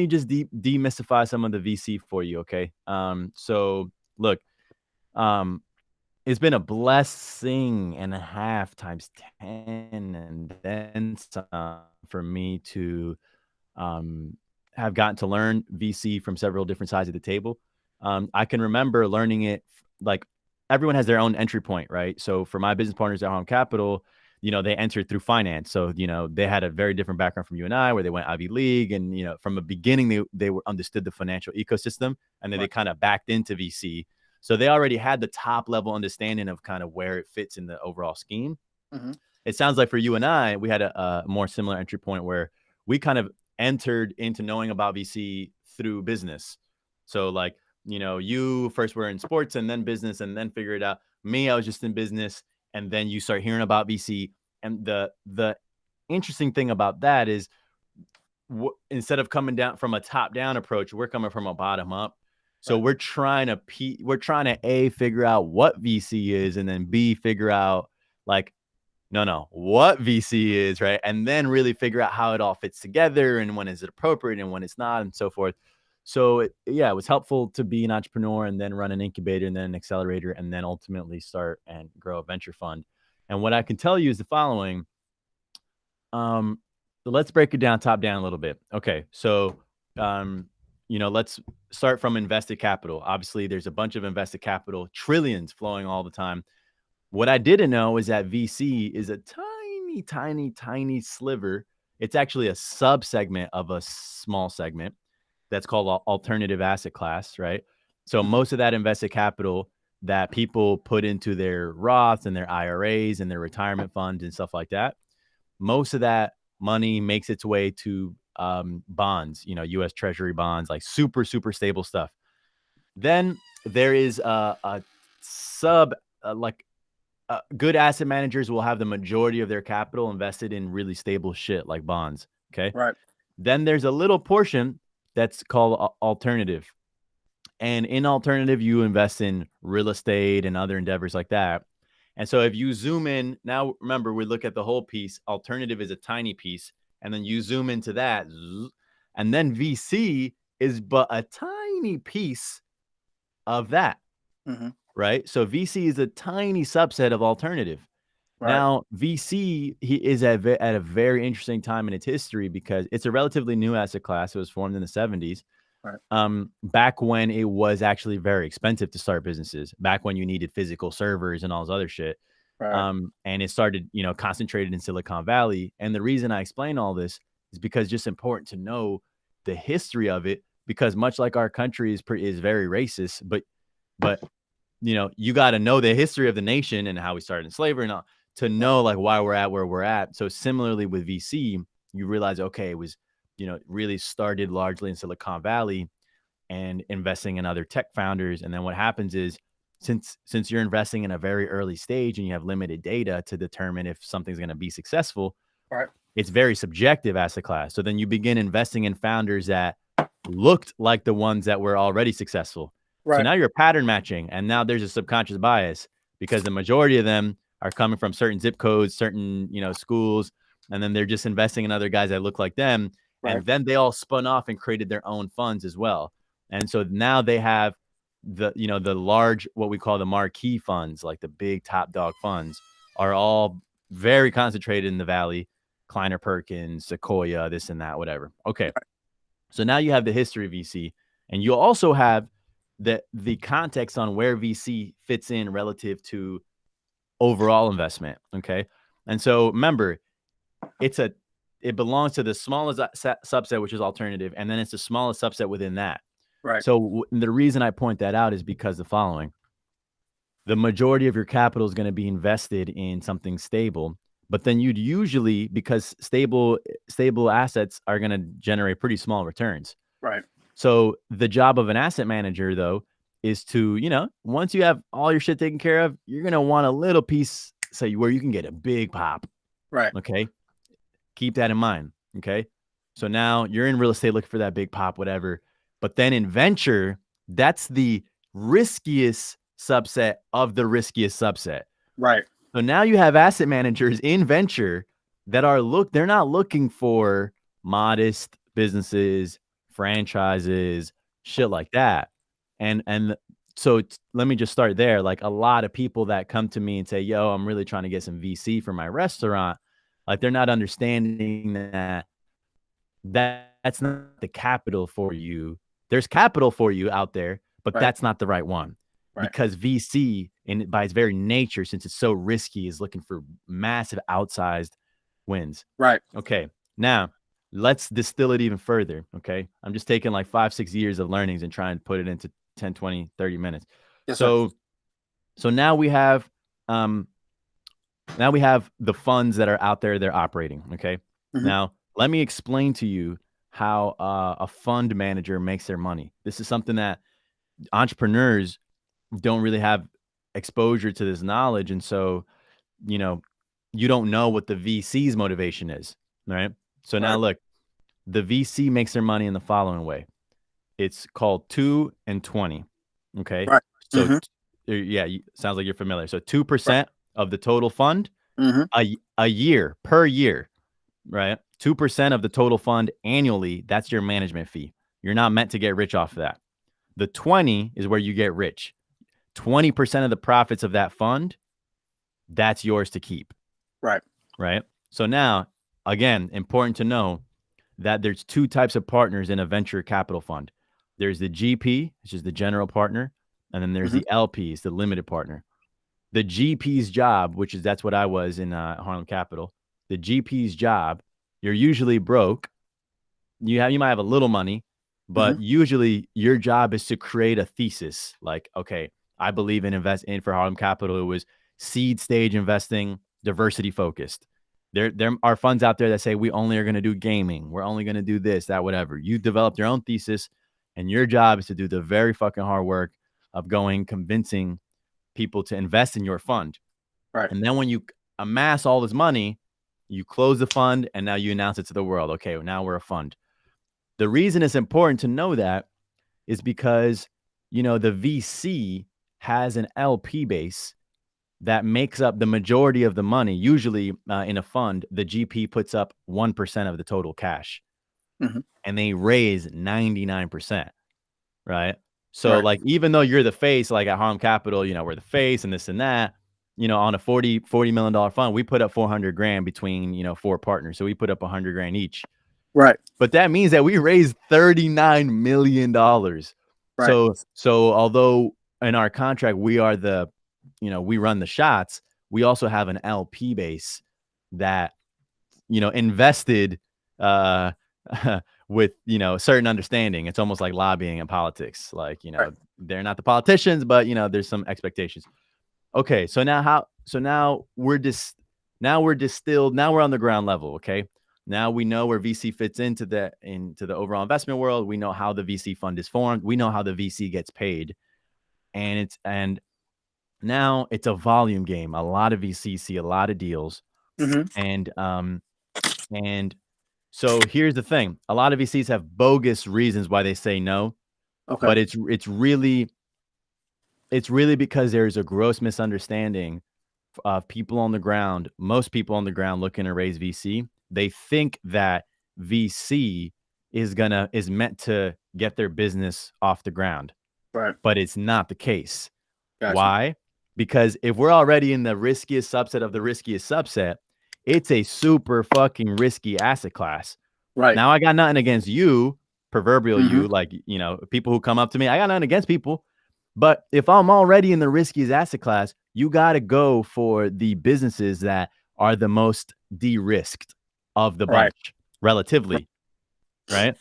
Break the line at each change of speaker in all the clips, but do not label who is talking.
me just demystify some of the VC for you, okay? So look, um, it's been a blessing and a half times 10 and then some for me to have gotten to learn VC from several different sides of the table. I can remember learning it like everyone has their own entry point, right? So for my business partners at Home Capital, they entered through finance. So, they had a very different background from you and I, where they went Ivy League. And, from the beginning, they were understood the financial ecosystem, and then they kind of backed into VC. So they already had the top level understanding of kind of where it fits in the overall scheme.
Mm-hmm.
It sounds like for you and I, we had a more similar entry point where we kind of entered into knowing about VC through business. So like, you first were in sports and then business and then figure it out. Me, I was just in business, and then you start hearing about VC. And the interesting thing about that is instead of coming down from a top down approach, we're coming from a bottom up. So we're trying to A, figure out what VC is, and then B, figure out like, no, what VC is, right? And then really figure out how it all fits together and when is it appropriate and when it's not, and so forth. So it was helpful to be an entrepreneur and then run an incubator and then an accelerator and then ultimately start and grow a venture fund. And what I can tell you is the following. So let's break it down top down a little bit. Okay. So, let's start from invested capital. Obviously, there's a bunch of invested capital, trillions flowing all the time. What I didn't know is that VC is a tiny, tiny, tiny sliver. It's actually a subsegment of a small segment that's called alternative asset class, right? So most of that invested capital that people put into their Roths and their IRAs and their retirement funds and stuff like that, most of that money makes its way to bonds, U.S. Treasury bonds, like super, super stable stuff. Then there is a sub, good asset managers will have the majority of their capital invested in really stable shit like bonds. Okay.
Right.
Then there's a little portion that's called alternative. And in alternative, you invest in real estate and other endeavors like that. And so if you zoom in, now remember, we look at the whole piece. Alternative is a tiny piece. And then you zoom into that. And then VC is but a tiny piece of that.
Mm-hmm.
Right? So VC is a tiny subset of alternative.
Right.
Now, VC is at a very interesting time in its history because it's a relatively new asset class. It was formed in the 70s.
Right.
Back when it was actually very expensive to start businesses, back when you needed physical servers and all this other shit.
Right.
And it started, concentrated in Silicon Valley. And the reason I explain all this is because it's just important to know the history of it, because much like our country is very racist, but you got to know the history of the nation and how we started in slavery and all, to know like why we're at where we're at. So similarly with VC, you realize, okay, it was, really started largely in Silicon Valley and investing in other tech founders. And then what happens is since you're investing in a very early stage and you have limited data to determine if something's going to be successful,
right,
it's very subjective asset class. So then you begin investing in founders that looked like the ones that were already successful.
right.
So now you're pattern matching, and now there's a subconscious bias because the majority of them are coming from certain zip codes, certain, schools, and then they're just investing in other guys that look like them.
Right.
And then they all spun off and created their own funds as well. And so now they have the large, what we call the marquee funds, like the big top dog funds, are all very concentrated in the Valley, Kleiner Perkins, Sequoia, this and that, whatever. Okay.
Right.
So now you have the history of VC, and you also have the context on where VC fits in relative to overall investment. Okay. And so remember, it belongs to the smallest subset, which is alternative. And then it's the smallest subset within that.
Right.
So the reason I point that out is because the following: the majority of your capital is going to be invested in something stable, but then you'd usually, because stable assets are going to generate pretty small returns.
Right.
So the job of an asset manager, though, is to, once you have all your shit taken care of, you're going to want a little piece, say, where you can get a big pop.
Right.
Okay. Keep that in mind. Okay. So now you're in real estate looking for that big pop, whatever. But then in venture, that's the riskiest subset of the riskiest subset.
Right.
So now you have asset managers in venture that they're not looking for modest businesses, franchises, shit like that. And so let me just start there. Like a lot of people that come to me and say, "Yo, I'm really trying to get some VC for my restaurant," like they're not understanding that that's not the capital for you. There's capital for you out there, but
Right.
that's not the right one
Right.
because VC, by its very nature, since it's so risky, is looking for massive outsized wins.
Right.
Okay. Now let's distill it even further. Okay. I'm just taking like 5, 6 years of learnings and trying to put it into 10, 20, 30 minutes.
Yes, sir.
So now we have the funds that are out there, they're operating. Okay.
Mm-hmm.
Now let me explain to you how a fund manager makes their money. This is something that entrepreneurs don't really have exposure to this knowledge. And so, you know, you don't know what the VC's motivation is. Right. So now
Right.
look, the VC makes their money in the following way. It's called 2 and 20. Okay.
Right.
So,
Mm-hmm.
yeah, sounds like you're familiar. So,
Right.
2% of the total fund
Mm-hmm.
a year per year, right? 2% of the total fund annually. That's your management fee. You're not meant to get rich off of that. The 20 is where you get rich. 20% of the profits of that fund, that's yours to keep.
Right.
Right. So now, again, important to know that there's two types of partners in a venture capital fund. There's the GP, which is the general partner, and then there's
Mm-hmm.
the LPs, the limited partner. The GP's job, that's what I was in Harlem Capital. The GP's job, you're usually broke. You might have a little money,
Mm-hmm.
but usually your job is to create a thesis. Like, okay, I believe in investing for Harlem Capital. It was seed stage investing, diversity focused. There are funds out there that say we only are going to do gaming. We're only going to do this, that, whatever. You developed your own thesis, and your job is to do the very fucking hard work of convincing people to invest in your fund.
Right.
And then when you amass all this money, you close the fund and now you announce it to the world. Okay, now we're a fund. The reason it's important to know that is because, the VC has an LP base that makes up the majority of the money. Usually in a fund, the GP puts up 1% of the total cash
Mm-hmm.
and they raise 99%. Right. So
Right.
like, even though you're the face, like at Harlem Capital, we're the face and this and that, on a $40 million fund, we put up 400 grand between, 4 partners. So we put up 100 grand each.
Right.
But that means that we raised $39 million.
Right.
So although in our contract, we run the shots, we also have an LP base that, invested with, certain understanding. It's almost like lobbying in politics. Like,
Right.
they're not the politicians, but, there's some expectations. Okay. So now we're distilled. Now we're on the ground level. Okay. Now we know where VC fits into the overall investment world. We know how the VC fund is formed. We know how the VC gets paid. And now it's a volume game. A lot of VCs see a lot of deals.
Mm-hmm.
And so here's the thing. A lot of VCs have bogus reasons why they say no,
Okay.
but it's really because there's a gross misunderstanding of people on the ground. Most people on the ground looking to raise VC, they think that VC is meant to get their business off the ground,
Right.
but it's not the case.
Gotcha.
Why? Because if we're already in the riskiest subset of the riskiest subset, it's a super fucking risky asset class.
Right.
Now, I got nothing against you, proverbial
Mm-hmm.
you, like, people who come up to me. I got nothing against people. But if I'm already in the riskiest asset class, you got to go for the businesses that are the most de-risked of the
Right.
bunch, relatively, right?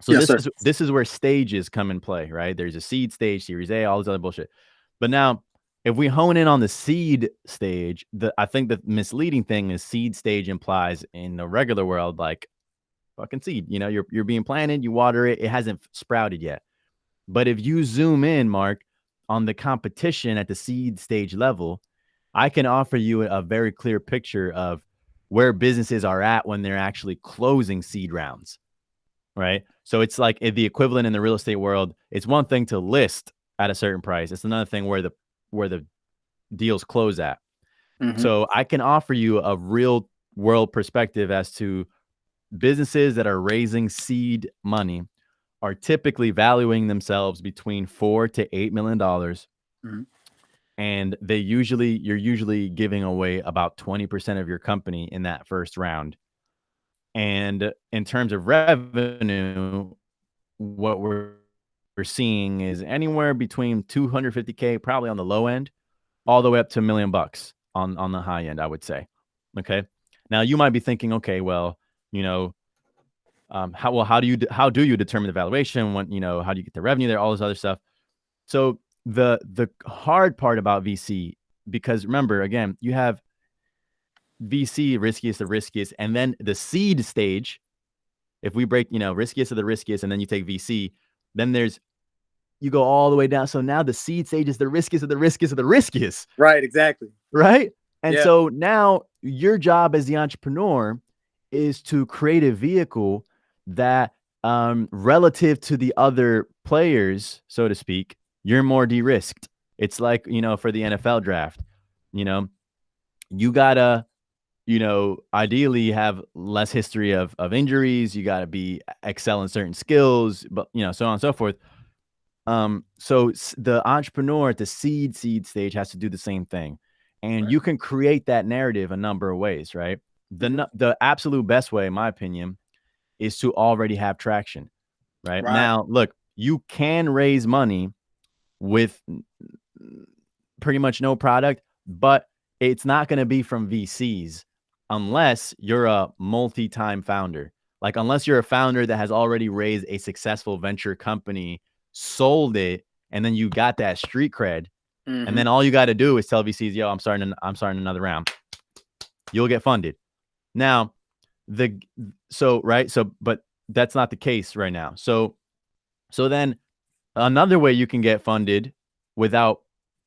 So
Yes, sir.
this is where stages come in play, right? There's a seed stage, Series A, all this other bullshit. But now, if we hone in on the seed stage, I think the misleading thing is seed stage implies in the regular world, like fucking seed. You're being planted, you water it, it hasn't sprouted yet. But if you zoom in, Mark, on the competition at the seed stage level, I can offer you a very clear picture of where businesses are at when they're actually closing seed rounds, right? So it's like the equivalent in the real estate world. It's one thing to list at a certain price. It's another thing where the deals close at.
Mm-hmm.
So I can offer you a real world perspective as to businesses that are raising seed money are typically valuing themselves between $4 to $8 million.
Mhm.
And you're usually giving away about 20% of your company in that first round. And in terms of revenue, what we're seeing is anywhere between 250K, probably on the low end, all the way up to $1 million on the high end, I would say. Okay. Now you might be thinking, okay, well, you know, how do you determine the valuation? When, you know, how do you get the revenue there? All this other stuff. So the hard part about VC, because remember, again, you have VC, riskiest of riskiest, and then the seed stage. If we break, you know, riskiest of the riskiest, and then you take VC, then you go all the way down. So now the seed stage is the riskiest of the riskiest of the riskiest.
Right, exactly.
Right. And
Yeah.
so now your job as the entrepreneur is to create a vehicle that, relative to the other players, so to speak, you're more de-risked. It's like, you know, for the NFL draft, you know, you gotta, you know, ideally have less history of injuries. You got to excel in certain skills, but, you know, so on and so forth. So the entrepreneur at the seed stage has to do the same thing. And
Right.
you can create that narrative a number of ways, right? The absolute best way, in my opinion, is to already have traction, right? Now, look, you can raise money with pretty much no product, but it's not going to be from VCs unless you're a multi-time founder. Like, unless you're a founder that has already raised a successful venture company, sold it, and then you got that street cred, and then all you got to do is tell VCs, yo, I'm starting another round. You'll get funded. Now, but that's not the case right now. So then another way you can get funded without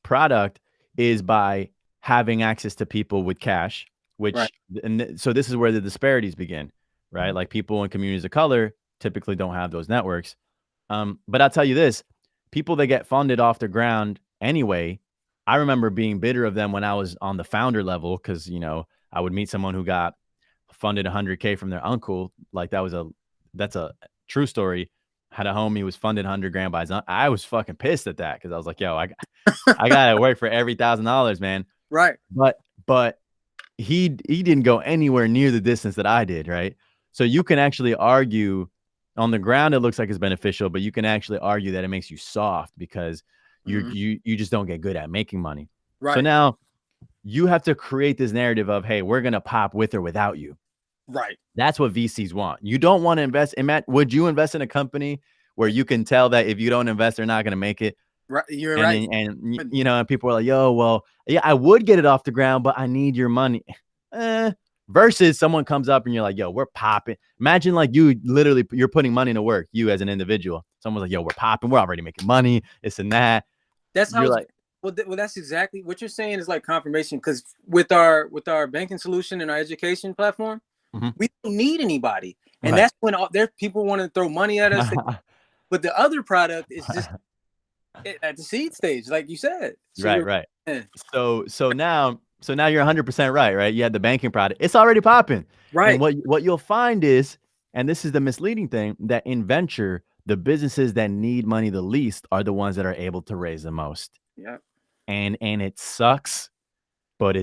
product is by having access to people with cash, so this is where the disparities begin, right? Like, people in communities of color typically don't have those networks. But I'll tell you this, people that get funded off the ground anyway, I remember being bitter of them when I was on the founder level, because, you know, I would meet someone who got funded 100K from their uncle. Like, that's a true story. Had a homie who was funded 100 grand by his uncle. I was fucking pissed at that, because I was like, yo, I gotta work for every $1,000, man.
Right.
But he didn't go anywhere near the distance that I did, right? So you can actually argue on the ground, it looks like it's beneficial, but you can actually argue that it makes you soft, because you just don't get good at making money.
Right.
So now you have to create this narrative of, hey, we're gonna pop with or without you.
Right.
That's what VCs want. You don't want to invest in, Matt. Would you invest in a company where you can tell that if you don't invest, they're not going to make it?
Right. You're right.
And you know, and people are like, yo, well, yeah, I would get it off the ground, but I need your money. Versus someone comes up and you're like, yo, we're popping. Imagine, like, you're putting money to work, you as an individual. Someone's like, yo, we're popping. We're already making money. This and that.
That's how
you're like,
well, that's exactly what you're saying is like confirmation. Because with our banking solution and our education platform, we don't need anybody. And that's when there's people want to throw money at us. But the other product is just at the seed stage, like you said. So
right. So now you're 100% right? You had the banking product. It's already popping.
Right.
And what you'll find is, and this is the misleading thing, that in venture, the businesses that need money the least are the ones that are able to raise the most.
Yeah.
And it sucks, but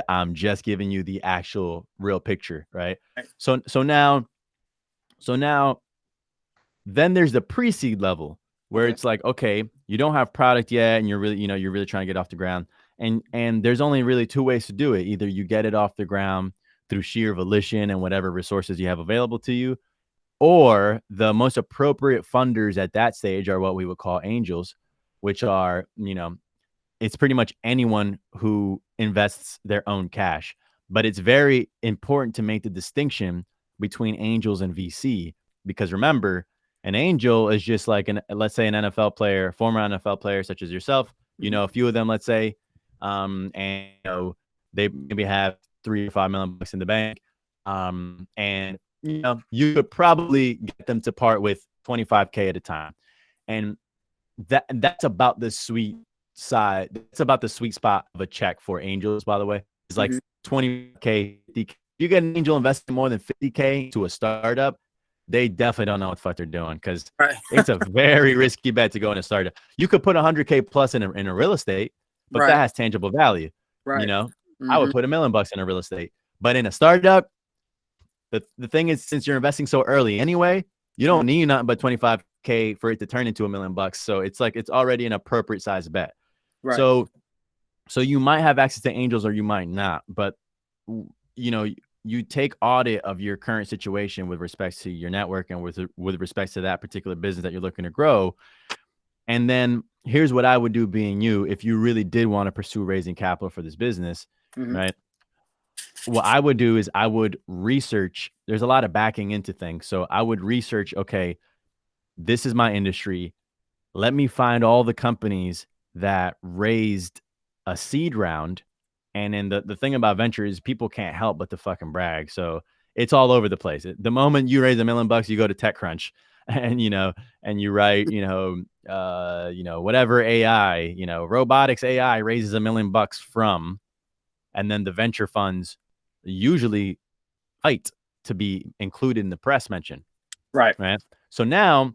I'm just giving you the actual real picture, right? So now then there's the pre-seed level, where it's like, okay, you don't have product yet, and you're really trying to get off the ground. And there's only really two ways to do it. Either you get it off the ground through sheer volition and whatever resources you have available to you, or the most appropriate funders at that stage are what we would call angels, which are, you know, it's pretty much anyone who invests their own cash. But it's very important to make the distinction between angels and VC, because remember, an angel is just like let's say an NFL player, former NFL player such as yourself, you know, a few of them, let's say, and you know, they maybe have $3 or $5 million in the bank, and you know, you could probably get them to part with 25K at a time, and that's about the sweet side. It's about the sweet spot of a check for angels, by the way. It's like 20K, 50K. You get an angel investing more than 50K to a startup, they definitely don't know what the fuck they're doing, because
Right.
it's a very risky bet to go in a startup. You could put 100K plus in a real estate, but that
Right.
has tangible value. You
Right.
know, I
Mm-hmm.
would put $1 million in a real estate, but in a startup, the thing is, since you're investing so early anyway, you don't need nothing but 25K for it to turn into $1 million. So it's like, it's already an appropriate size bet.
Right.
So you might have access to angels or you might not, but you know, you take audit of your current situation with respect to your network and with respect to that particular business that you're looking to grow. And then here's what I would do, being you, if you really did want to pursue raising capital for this business, right? What I would do is I would research. There's a lot of backing into things. So I would research, okay, this is my industry. Let me find all the companies that raised a seed round. And then the thing about venture is people can't help but to fucking brag. So it's all over the place. The moment you raise $1 million, you go to TechCrunch and, and you write, whatever AI, robotics AI raises $1 million from, and then the venture funds usually fight to be included in the press mention.
Right.
Right. So now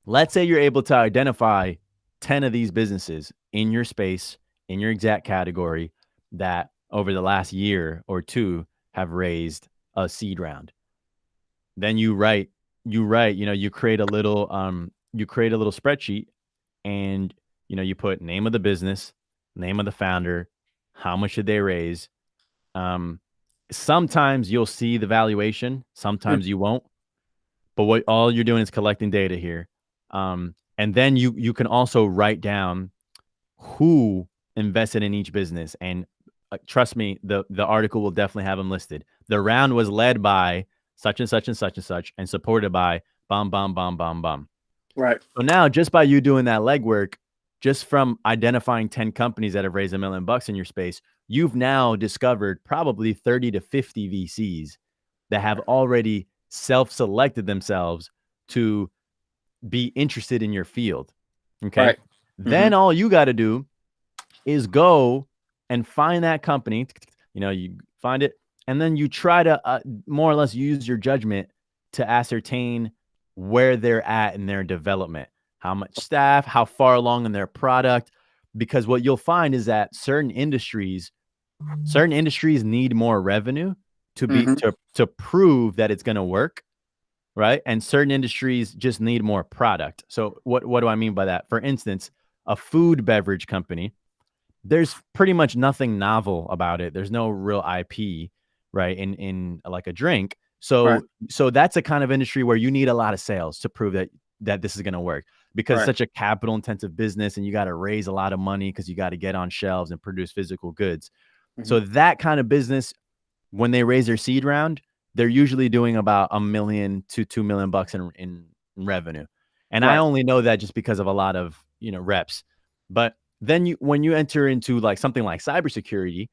let's say you're able to identify 10 of these businesses in your space, in your exact category, that over the last year or two have raised a seed round. Then you create a little spreadsheet, and, you put name of the business, name of the founder, how much did they raise? Sometimes you'll see the valuation, sometimes you won't. But all you're doing is collecting data here. And then you can also write down who invested in each business. And trust me, the article will definitely have them listed. The round was led by such and such and such and such, and supported by bum, bum, bum, bum, bum.
Right.
So now, just by you doing that legwork, just from identifying 10 companies that have raised $1 million in your space, you've now discovered probably 30 to 50 VCs that have already self-selected themselves to be interested in your field. Okay.
Right.
Then all you got to do is go and find that company. You find it, and then you try to more or less use your judgment to ascertain where they're at in their development, how much staff, how far along in their product. Because what you'll find is that certain industries need more revenue to be to prove that it's going to work, right? And certain industries just need more product. So what do I mean by that? For instance, a food beverage company, there's pretty much nothing novel about it. There's no real IP, right? In like a drink. So that's a kind of industry where you need a lot of sales to prove that this is going to work, because it's such a capital intensive business, and you got to raise a lot of money because you got to get on shelves and produce physical goods. So that kind of business, when they raise their seed round, they're usually doing about $1 million to $2 million in revenue. And I only know that just because of a lot of, reps. But then when you enter into like something like cybersecurity,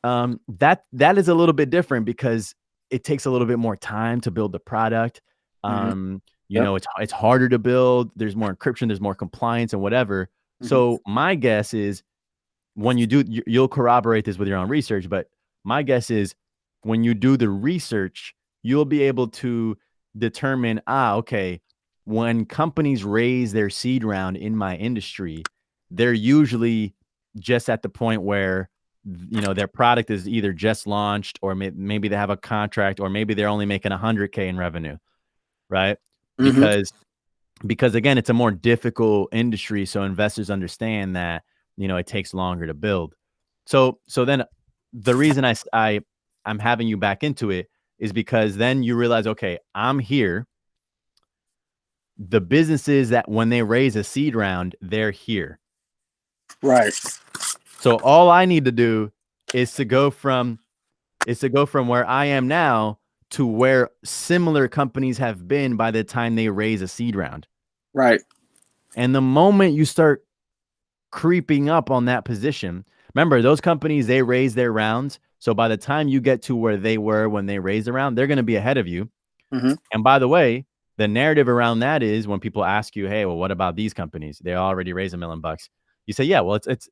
that is a little bit different, because it takes a little bit more time to build the product. It's harder to build. There's more encryption, there's more compliance and whatever. So my guess is, when you do, you'll corroborate this with your own research, but my guess is when you do the research, you'll be able to determine, okay, when companies raise their seed round in my industry, they're usually just at the point where, their product is either just launched, or maybe they have a contract, or maybe they're only making 100K in revenue, right? Because again, it's a more difficult industry. So investors understand that, it takes longer to build. So then the reason I'm having you back into it is because then you realize, okay, I'm here. The businesses that when they raise a seed round, they're here.
Right.
So all I need to do is to go from where I am now to where similar companies have been by the time they raise a seed round.
Right.
And the moment you start creeping up on that position, remember, those companies, they raise their rounds. So by the time you get to where they were when they raised the round, they're going to be ahead of you. And by the way, the narrative around that is, when people ask you, hey, well, what about these companies? They already raised $1 million. You say, yeah, well, it's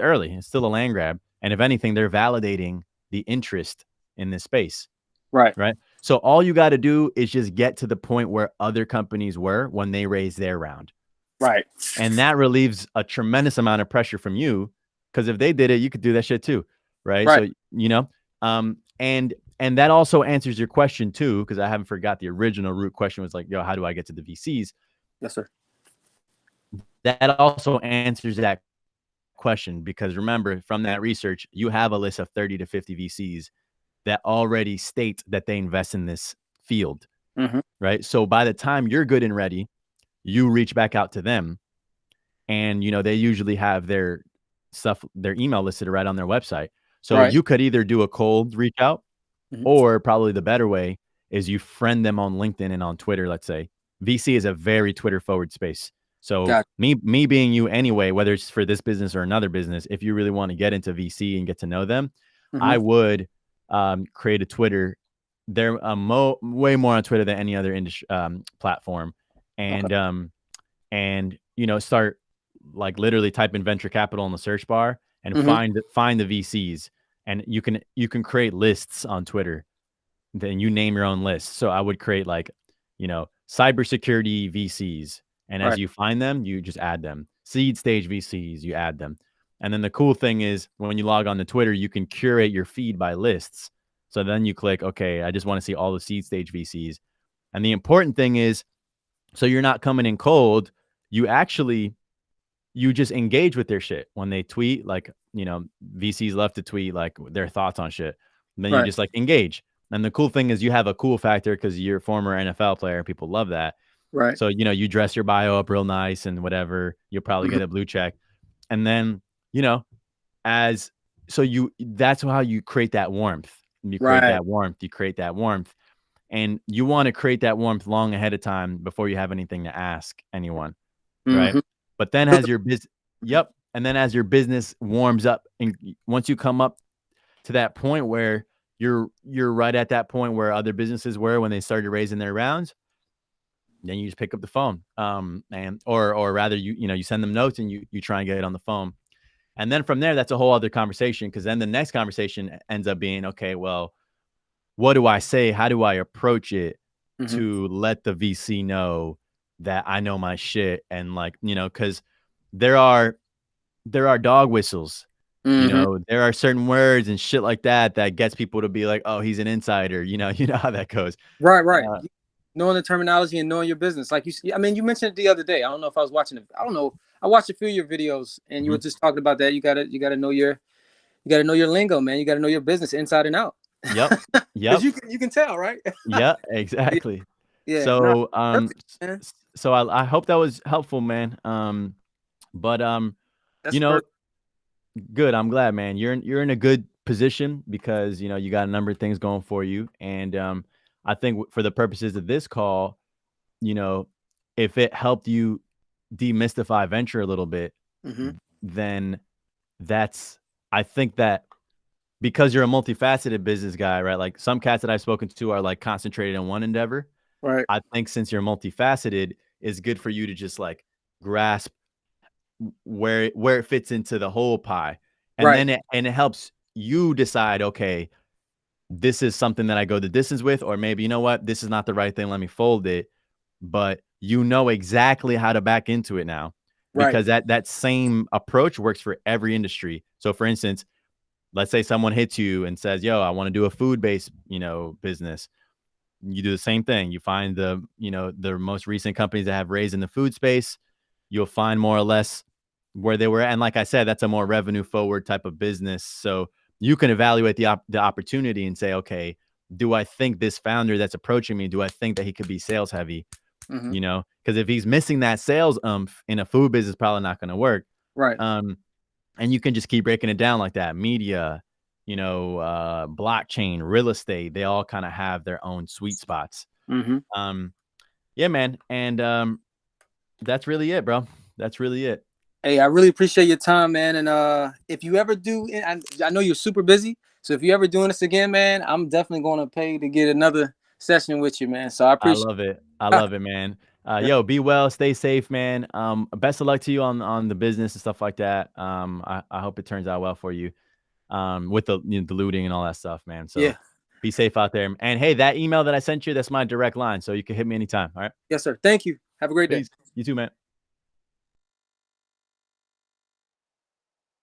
early. It's still a land grab. And if anything, they're validating the interest in this space.
Right.
Right. So all you got to do is just get to the point where other companies were when they raised their round.
Right.
And that relieves a tremendous amount of pressure from you, because if they did it, you could do that shit too. Right.
Right.
So, you know, and that also answers your question too, because I haven't forgot the original root question was like, yo, how do I get to the VCs?
Yes, sir.
That also answers that question, because remember, from that research, you have a list of 30 to 50 VCs that already state that they invest in this field.
Mm-hmm.
Right. So by the time you're good and ready, you reach back out to them, and, you know, they usually have their stuff, their email listed right on their website. So
Right.
you could either do a cold reach out,
Mm-hmm.
or probably the better way is you friend them on LinkedIn and on Twitter. Let's say VC is a very Twitter forward space. So me being you anyway, whether it's for this business or another business, if you really want to get into VC and get to know them, I would create a Twitter. They're way more on Twitter than any other industry platform, and and, you know, start like literally type in venture capital in the search bar and find the VCs, and you can create lists on Twitter. Then you name your own list. So I would create like, you know, cybersecurity VCs, and as you find them, you just add them. Seed stage VCs, you add them. And then the cool thing is when you log on to Twitter, you can curate your feed by lists. So then you click, okay, I just want to see all the seed stage VCs. And the important thing is, so you're not coming in cold. You just engage with their shit when they tweet. Like, you know, VCs love to tweet like their thoughts on shit. And then you just like engage. And the cool thing is you have a cool factor because you're a former NFL player. People love that.
Right.
So, you know, you dress your bio up real nice and whatever. You'll probably get a blue check. And then, you know, that's how you create that warmth. You create that warmth. You create that warmth. And you want to create that warmth long ahead of time before you have anything to ask anyone. Right. But then as your business, and then as your business warms up, and once you come up to that point where you're right at that point where other businesses were when they started raising their rounds, then you just pick up the phone, and or rather you send them notes and you try and get it on the phone, and then from there that's a whole other conversation, because then the next conversation ends up being, okay, well, what do I say? How do I approach it to let the VC know that I know my shit? And like, you know, because there are dog whistles. You know, there are certain words and shit like that gets people to be like, oh, he's an insider. You know how that goes.
Right. Knowing the terminology and knowing your business. Like you mentioned it the other day. I don't know if I was watching it. I don't know. I watched a few of your videos and you were just talking about that. You gotta know your lingo, man. You gotta know your business inside and out.
Yep.
Because you can tell, right?
Yeah, exactly.
Yeah.
So
perfect,
so I hope that was helpful, man. But
that's
you know,
perfect.
good. I'm glad, man. You're in a good position because, you know, you got a number of things going for you. And I think for the purposes of this call, you know, if it helped you demystify venture a little bit, then I think that because you're a multifaceted business guy, right? Like some cats that I've spoken to are like concentrated in one endeavor.
Right.
I think since you're multifaceted, it's good for you to just like grasp where it fits into the whole pie. And then it helps you decide, okay, this is something that I go the distance with, or maybe, you know what, this is not the right thing. Let me fold it. But you know exactly how to back into it now, because that same approach works for every industry. So for instance, let's say someone hits you and says, yo, I want to do a food-based, you know, business. You do the same thing. You find the most recent companies that have raised in the food space. You'll find more or less where they were. And like I said, that's a more revenue forward type of business. So you can evaluate the opportunity and say, okay, do I think this founder that's approaching me, do I think that he could be sales heavy? You know, because if he's missing that sales in a food business, probably not going to work.
Right.
And you can just keep breaking it down like that. Media, you know, blockchain, real estate, they all kind of have their own sweet spots. Yeah, man. And that's really it, bro. That's really it.
Hey, I really appreciate your time, man. And if you ever do, I know you're super busy, so if you ever doing this again, man, I'm definitely going to pay to get another session with you, man. So I appreciate.
I love it, man. Yo, be well, stay safe, man. Best of luck to you on the business and stuff like that. I hope it turns out well for you. With the looting and all that stuff, man. So
yeah,
Be safe out there. And hey, that email that I sent you, that's my direct line. So you can hit me anytime. All right.
Yes, sir. Thank you. Have a great day.
Peace. You too, man.